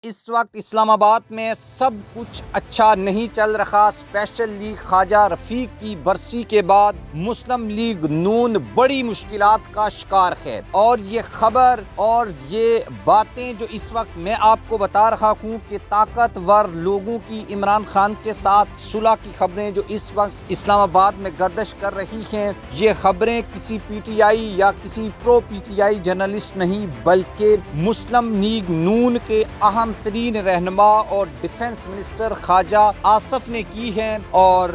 اس وقت اسلام آباد میں سب کچھ اچھا نہیں چل رہا۔ اسپیشل لیگ خواجہ رفیق کی برسی کے بعد مسلم لیگ نون بڑی مشکلات کا شکار ہے، اور یہ خبر اور یہ باتیں جو اس وقت میں آپ کو بتا رہا ہوں کہ طاقتور لوگوں کی عمران خان کے ساتھ صلح کی خبریں جو اس وقت اسلام آباد میں گردش کر رہی ہیں، یہ خبریں کسی پی ٹی آئی یا کسی پرو پی ٹی آئی جرنلسٹ نہیں بلکہ مسلم لیگ نون کے اہم ترین رہنما اور ڈیفنس منسٹر خواجہ آصف نے کی ہے، اور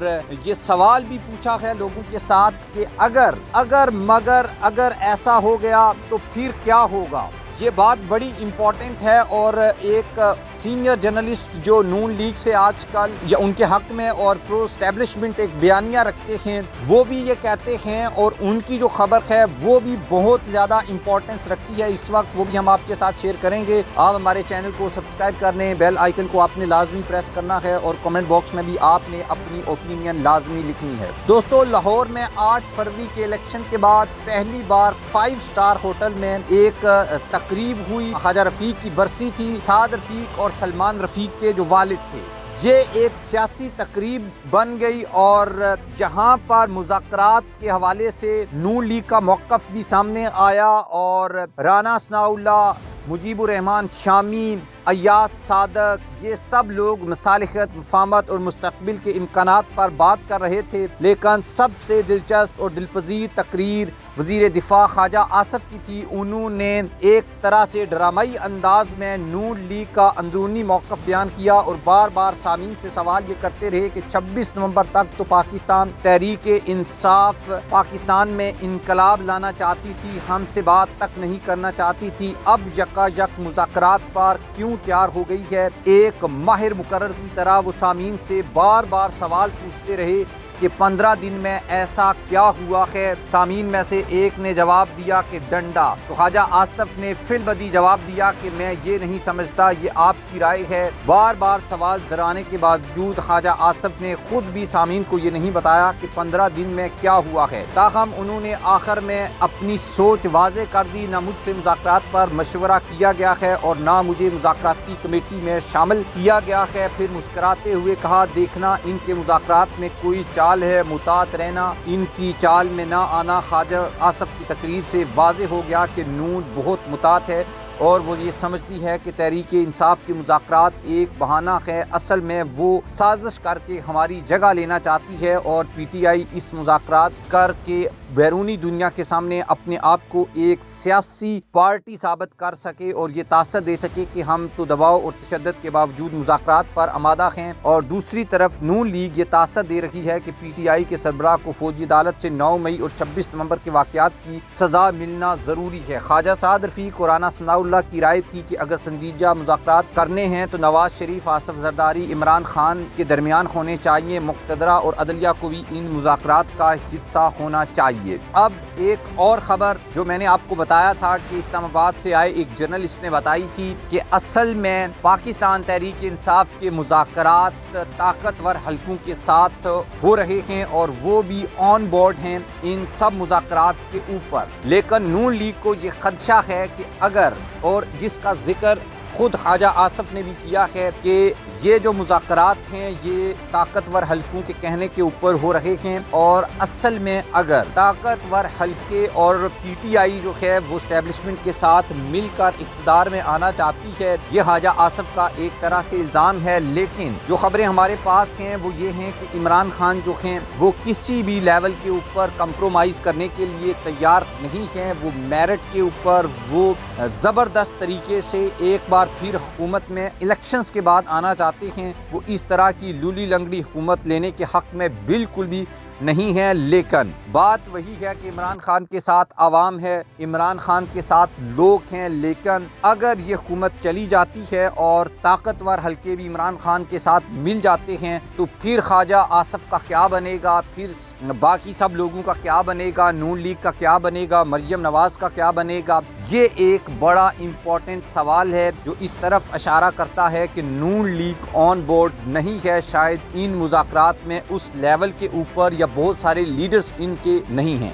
یہ سوال بھی پوچھا ہے لوگوں کے ساتھ کہ اگر ایسا ہو گیا تو پھر کیا ہوگا۔ یہ بات بڑی امپورٹنٹ ہے، اور ایک سینئر جرنلسٹ جو نون لیگ سے آج کل یا ان کے حق میں اور پرو اسٹیبلشمنٹ ایک بیانیہ رکھتے ہیں، وہ بھی یہ کہتے ہیں، اور ان کی جو خبر ہے وہ بھی بہت زیادہ امپورٹنس رکھتی ہے اس وقت، وہ بھی ہم آپ کے ساتھ شیئر کریں گے۔ آپ ہمارے چینل کو سبسکرائب کر لیں، بیل آئیکن کو آپ نے لازمی پریس کرنا ہے، اور کمنٹ باکس میں بھی آپ نے اپنی اوپینین لازمی لکھنی ہے۔ دوستو، لاہور میں 8 فروری کے الیکشن کے بعد پہلی بار 5 اسٹار ہوٹل میں ایک تقریب ہوئی۔ خواجہ رفیق کی برسی تھی، سعد رفیق اور سلمان رفیق کے جو والد تھے۔ یہ ایک سیاسی تقریب بن گئی، اور جہاں پر مذاکرات کے حوالے سے نون لیگ کا موقف بھی سامنے آیا، اور رانا ثناء اللہ، مجیب الرحمان شامی، ایاز صادق، یہ سب لوگ مصالحت، مفاہمت اور مستقبل کے امکانات پر بات کر رہے تھے، لیکن سب سے دلچسپ اور دلپذیر تقریر وزیر دفاع خواجہ آصف کی تھی۔ انہوں نے ایک طرح سے ڈرامائی انداز میں نون لیگ کا اندرونی موقف بیان کیا، اور بار بار سامعین سے سوال یہ کرتے رہے کہ 26 نومبر تک تو پاکستان تحریک انصاف پاکستان میں انقلاب لانا چاہتی تھی، ہم سے بات تک نہیں کرنا چاہتی تھی، اب یکا یک مذاکرات پر کیوں تیار ہو گئی ہے؟ ایک ماہر مقرر کی طرح وہ سامعین سے بار بار سوال پوچھتے رہے کہ 15 دن میں ایسا کیا ہوا ہے؟ سامعین میں سے ایک نے جواب دیا کہ ڈنڈا، تو خواجہ آصف نے فی البدیہہ جواب دیا کہ میں یہ نہیں سمجھتا، یہ آپ کی رائے ہے۔ بار بار سوال دہرانے کے باوجود خواجہ آصف نے خود بھی سامعین کو یہ نہیں بتایا کہ 15 دن میں کیا ہوا ہے۔ تاہم انہوں نے آخر میں اپنی سوچ واضح کر دی، نہ مجھ سے مذاکرات پر مشورہ کیا گیا ہے اور نہ مجھے مذاکراتی کمیٹی میں شامل کیا گیا ہے۔ پھر مسکراتے ہوئے کہا، دیکھنا ان کے مذاکرات میں کوئی چال ہے، محتاط رہنا، ان کی چال میں نہ آنا۔ خواجہ آصف کی تقریر سے واضح ہو گیا کہ نون بہت محتاط ہے، اور وہ یہ سمجھتی ہے کہ تحریک انصاف کے مذاکرات ایک بہانہ ہے، اصل میں وہ سازش کر کے ہماری جگہ لینا چاہتی ہے، اور پی ٹی آئی اس مذاکرات کر کے بیرونی دنیا کے سامنے اپنے آپ کو ایک سیاسی پارٹی ثابت کر سکے، اور یہ تاثر دے سکے کہ ہم تو دباؤ اور تشدد کے باوجود مذاکرات پر آمادہ ہیں۔ اور دوسری طرف نون لیگ یہ تاثر دے رہی ہے کہ پی ٹی آئی کے سربراہ کو فوجی عدالت سے 9 مئی اور 26 نومبر کے واقعات کی سزا ملنا ضروری ہے۔ خواجہ سعد رفیق اور رانا ثناء اللہ کی رائے تھی کہ اگر سنجیدہ مذاکرات کرنے ہیں تو نواز شریف، آصف زرداری، عمران خان کے درمیان ہونے چاہیے، مقتدرہ اور عدلیہ کو بھی ان مذاکرات کا حصہ ہونا چاہیے۔ اب ایک اور خبر جو میں نے آپ کو بتایا تھا کہ اسلام آباد سے آئے ایک جرنلسٹ نے بتائی تھی کہ اصل میں پاکستان تحریک انصاف کے مذاکرات طاقتور حلقوں کے ساتھ ہو رہے ہیں، اور وہ بھی آن بورڈ ہیں ان سب مذاکرات کے اوپر، لیکن نون لیگ کو یہ خدشہ ہے کہ اگر، اور جس کا ذکر خود خواجہ آصف نے بھی کیا ہے کہ یہ جو مذاکرات ہیں یہ طاقتور حلقوں کے کہنے کے اوپر ہو رہے ہیں، اور اصل میں اگر طاقتور حلقے اور پی ٹی آئی جو ہے وہ اسٹیبلشمنٹ کے ساتھ مل کر اقتدار میں آنا چاہتی ہے، یہ خواجہ آصف کا ایک طرح سے الزام ہے۔ لیکن جو خبریں ہمارے پاس ہیں وہ یہ ہیں کہ عمران خان جو ہیں وہ کسی بھی لیول کے اوپر کمپرومائز کرنے کے لیے تیار نہیں ہیں، وہ میرٹ کے اوپر وہ زبردست طریقے سے ایک بار پھر حکومت میں الیکشنز کے بعد آنا چاہتے ہیں۔ وہ اس طرح کی لولی لنگڑی حکومت لینے کے حق میں بالکل بھی نہیں ہے، لیکن بات وہی ہے کہ عمران خان کے ساتھ عوام ہے، عمران خان کے ساتھ لوگ ہیں، لیکن اگر یہ حکومت چلی جاتی ہے اور طاقتور حلقے بھی عمران خان کے ساتھ مل جاتے ہیں تو پھر خواجہ آصف کا کیا بنے گا، پھر باقی سب لوگوں کا کیا بنے گا، نون لیگ کا کیا بنے گا، مریم نواز کا کیا بنے گا؟ یہ ایک بڑا امپورٹنٹ سوال ہے جو اس طرف اشارہ کرتا ہے کہ نون لیگ آن بورڈ نہیں ہے، شاید ان مذاکرات میں اس لیول کے اوپر یا بہت سارے لیڈرز ان کے نہیں ہیں۔